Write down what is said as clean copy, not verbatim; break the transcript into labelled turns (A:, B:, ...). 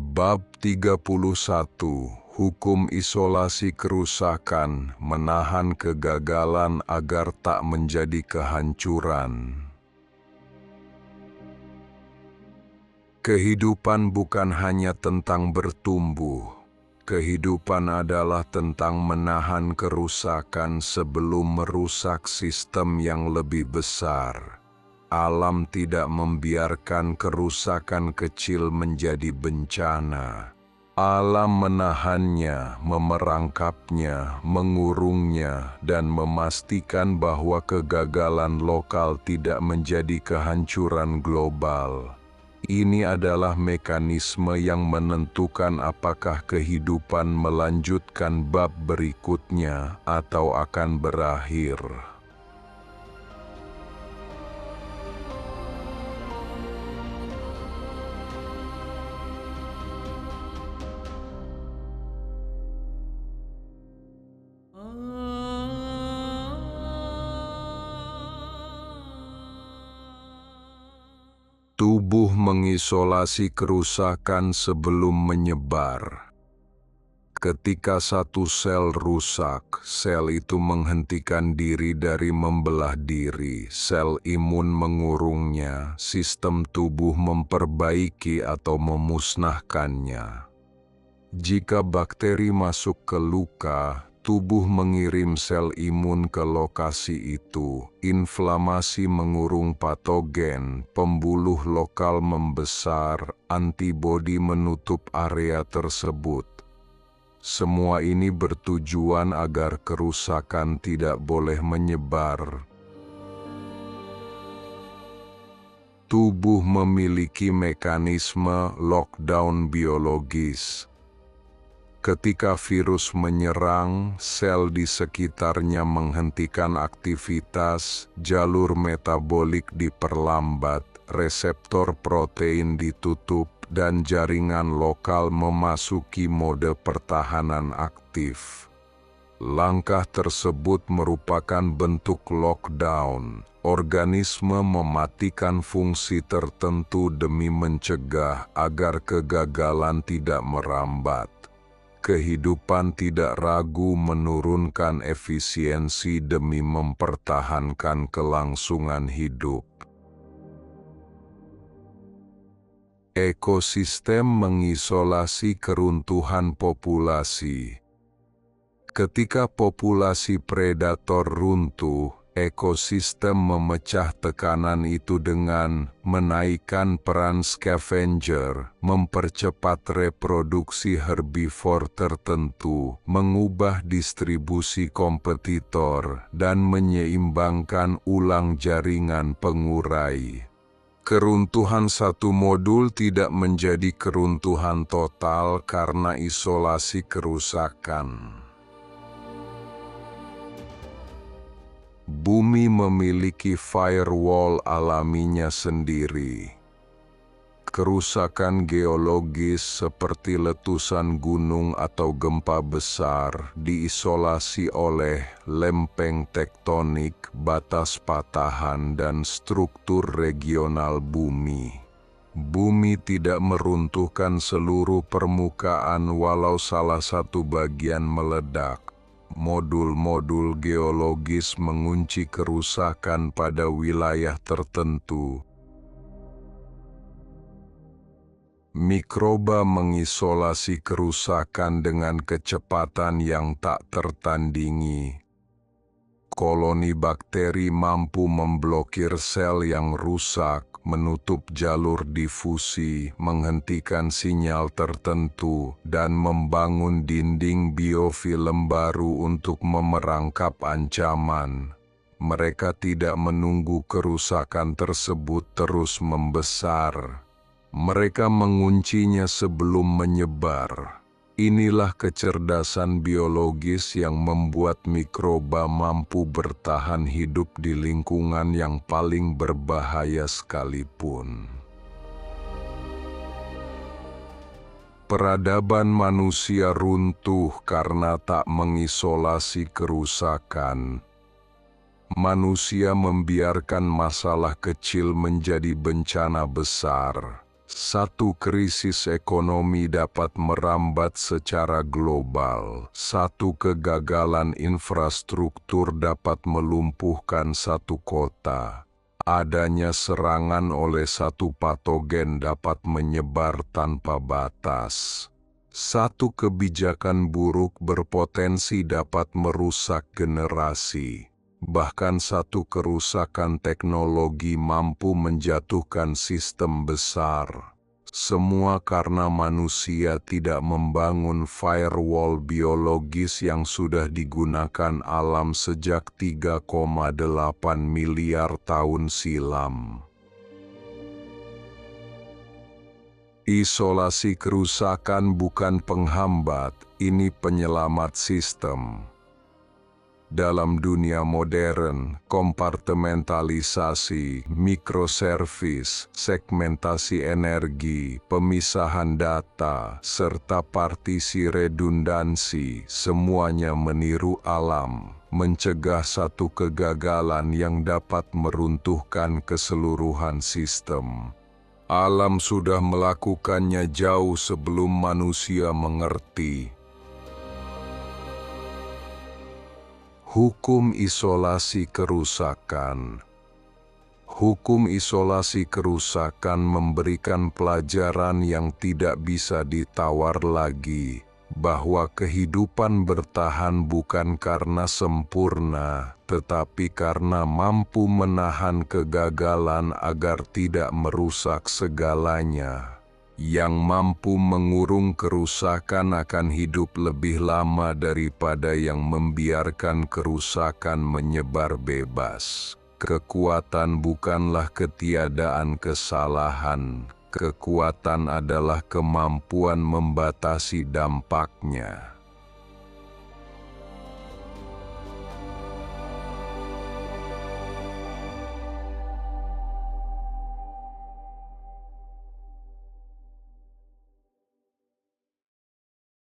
A: Bab 31. Hukum isolasi kerusakan, menahan kegagalan agar tak menjadi kehancuran. Kehidupan bukan hanya tentang bertumbuh. Kehidupan adalah tentang menahan kerusakan sebelum merusak sistem yang lebih besar. Alam tidak membiarkan kerusakan kecil menjadi bencana. Alam menahannya, memerangkapnya, mengurungnya, dan memastikan bahwa kegagalan lokal tidak menjadi kehancuran global. Ini adalah mekanisme yang menentukan apakah kehidupan melanjutkan bab berikutnya atau akan berakhir. Tubuh mengisolasi kerusakan sebelum menyebar. Ketika satu sel rusak, sel itu menghentikan diri dari membelah diri. Sel imun mengurungnya, sistem tubuh memperbaiki atau memusnahkannya. Jika bakteri masuk ke luka, tubuh mengirim sel imun ke lokasi itu. Inflamasi mengurung patogen, pembuluh lokal membesar, antibodi menutup area tersebut. Semua ini bertujuan agar kerusakan tidak boleh menyebar. Tubuh memiliki mekanisme lockdown biologis. Ketika virus menyerang, sel di sekitarnya menghentikan aktivitas, jalur metabolik diperlambat, reseptor protein ditutup, dan jaringan lokal memasuki mode pertahanan aktif. Langkah tersebut merupakan bentuk lockdown. Organisme mematikan fungsi tertentu demi mencegah agar kegagalan tidak merambat. Kehidupan tidak ragu menurunkan efisiensi demi mempertahankan kelangsungan hidup. Ekosistem mengisolasi keruntuhan populasi. Ketika populasi predator runtuh, ekosistem memecah tekanan itu dengan menaikkan peran scavenger, mempercepat reproduksi herbivor tertentu, mengubah distribusi kompetitor, dan menyeimbangkan ulang jaringan pengurai. Keruntuhan satu modul tidak menjadi keruntuhan total karena isolasi kerusakan. Bumi memiliki firewall alaminya sendiri. Kerusakan geologis seperti letusan gunung atau gempa besar diisolasi oleh lempeng tektonik, batas patahan, dan struktur regional bumi. Bumi tidak meruntuhkan seluruh permukaan walau salah satu bagian meledak. Modul-modul geologis mengunci kerusakan pada wilayah tertentu. Mikroba mengisolasi kerusakan dengan kecepatan yang tak tertandingi. Koloni bakteri mampu memblokir sel yang rusak, menutup jalur difusi, menghentikan sinyal tertentu, dan membangun dinding biofilm baru untuk memerangkap ancaman. Mereka tidak menunggu kerusakan tersebut terus membesar. Mereka menguncinya sebelum menyebar. Inilah kecerdasan biologis yang membuat mikroba mampu bertahan hidup di lingkungan yang paling berbahaya sekalipun. Peradaban manusia runtuh karena tak mengisolasi kerusakan. Manusia membiarkan masalah kecil menjadi bencana besar. Satu krisis ekonomi dapat merambat secara global. Satu kegagalan infrastruktur dapat melumpuhkan satu kota. Adanya serangan oleh satu patogen dapat menyebar tanpa batas. Satu kebijakan buruk berpotensi dapat merusak generasi. Bahkan satu kerusakan teknologi mampu menjatuhkan sistem besar. Semua karena manusia tidak membangun firewall biologis yang sudah digunakan alam sejak 3,8 miliar tahun silam. Isolasi kerusakan bukan penghambat, ini penyelamat sistem. Dalam dunia modern, kompartementalisasi, mikroservis, segmentasi energi, pemisahan data, serta partisi redundansi, semuanya meniru alam, mencegah satu kegagalan yang dapat meruntuhkan keseluruhan sistem. Alam sudah melakukannya jauh sebelum manusia mengerti. Hukum isolasi kerusakan. Hukum isolasi kerusakan memberikan pelajaran yang tidak bisa ditawar lagi, bahwa kehidupan bertahan bukan karena sempurna, tetapi karena mampu menahan kegagalan agar tidak merusak segalanya. Yang mampu mengurung kerusakan akan hidup lebih lama daripada yang membiarkan kerusakan menyebar bebas. Kekuatan bukanlah ketiadaan kesalahan, kekuatan adalah kemampuan membatasi dampaknya.